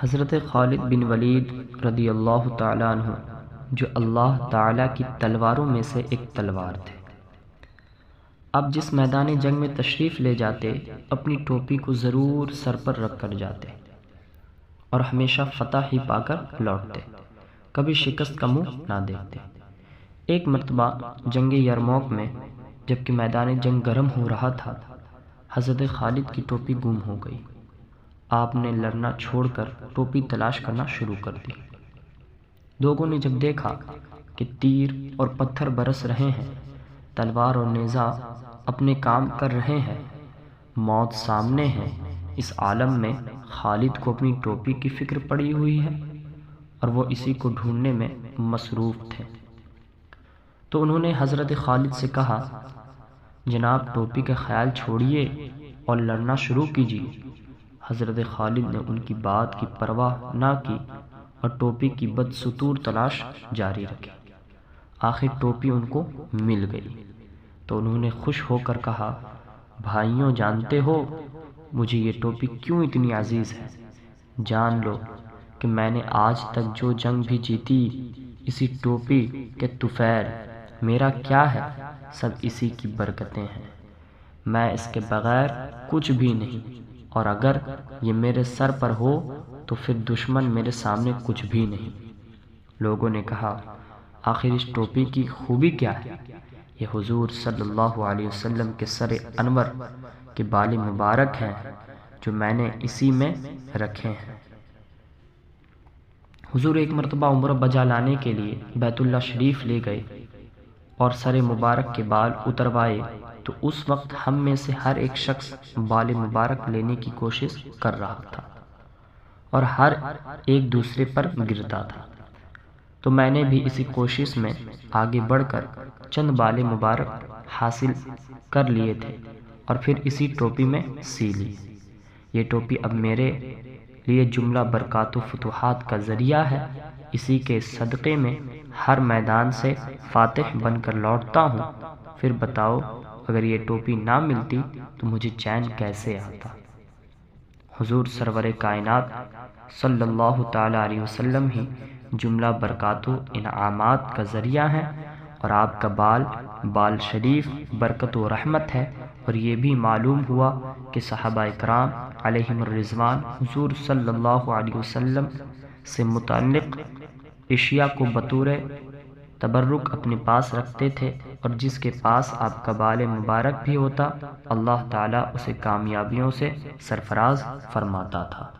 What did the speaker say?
حضرت خالد بن ولید رضی اللہ تعالیٰ عنہ جو اللہ تعالیٰ کی تلواروں میں سے ایک تلوار تھے، اب جس میدان جنگ میں تشریف لے جاتے اپنی ٹوپی کو ضرور سر پر رکھ کر جاتے اور ہمیشہ فتح ہی پا کر لوٹتے، کبھی شکست کا منہ نہ دیکھتے۔ ایک مرتبہ جنگ یرموک میں جبکہ میدان جنگ گرم ہو رہا تھا، حضرت خالد کی ٹوپی گم ہو گئی۔ آپ نے لڑنا چھوڑ کر ٹوپی تلاش کرنا شروع کر دی۔ لوگوں نے جب دیکھا کہ تیر اور پتھر برس رہے ہیں، تلوار اور نیزہ اپنے کام کر رہے ہیں، موت سامنے ہے، اس عالم میں خالد کو اپنی ٹوپی کی فکر پڑی ہوئی ہے اور وہ اسی کو ڈھونڈنے میں مصروف تھے، تو انہوں نے حضرت خالد سے کہا، جناب ٹوپی کا خیال چھوڑیے اور لڑنا شروع کیجیے۔ حضرت خالد نے ان کی بات کی پرواہ نہ کی اور ٹوپی کی بدستور تلاش جاری رکھی۔ آخر ٹوپی ان کو مل گئی تو انہوں نے خوش ہو کر کہا، بھائیوں جانتے ہو مجھے یہ ٹوپی کیوں اتنی عزیز ہے؟ جان لو کہ میں نے آج تک جو جنگ بھی جیتی اسی ٹوپی کے طفیل، میرا کیا ہے، سب اسی کی برکتیں ہیں، میں اس کے بغیر کچھ بھی نہیں، اور اگر یہ میرے سر پر ہو تو پھر دشمن میرے سامنے کچھ بھی نہیں۔ لوگوں نے کہا، آخر اس ٹوپی کی خوبی کیا ہے؟ یہ حضور صلی اللہ علیہ وسلم کے سر انور کے بال مبارک ہیں جو میں نے اسی میں رکھے ہیں۔ حضور ایک مرتبہ عمرہ بجا لانے کے لیے بیت اللہ شریف لے گئے اور سر مبارک کے بال اتروائے تو اس وقت ہم میں سے ہر ایک شخص بال مبارک لینے کی کوشش کر رہا تھا اور ہر ایک دوسرے پر گرتا تھا، تو میں نے بھی اسی کوشش میں آگے بڑھ کر چند بال مبارک حاصل کر لیے تھے اور پھر اسی ٹوپی میں سی لی۔ یہ ٹوپی اب میرے لیے جملہ برکات و فتوحات کا ذریعہ ہے، اسی کے صدقے میں ہر میدان سے فاتح بن کر لوٹتا ہوں۔ پھر بتاؤ اگر یہ ٹوپی نہ ملتی تو مجھے چین کیسے آتا؟ حضور سرور کائنات صلی اللہ تعالیٰ علیہ وسلم ہی جملہ برکات و انعامات کا ذریعہ ہیں اور آپ کا بال شریف برکت و رحمت ہے۔ اور یہ بھی معلوم ہوا کہ صحابہ کرام علیہم الرضوان حضور صلی اللہ علیہ وسلم سے متعلق اشیاء کو بطور تبرک اپنے پاس رکھتے تھے، اور جس کے پاس آپ کا بال مبارک بھی ہوتا اللہ تعالیٰ اسے کامیابیوں سے سرفراز فرماتا تھا۔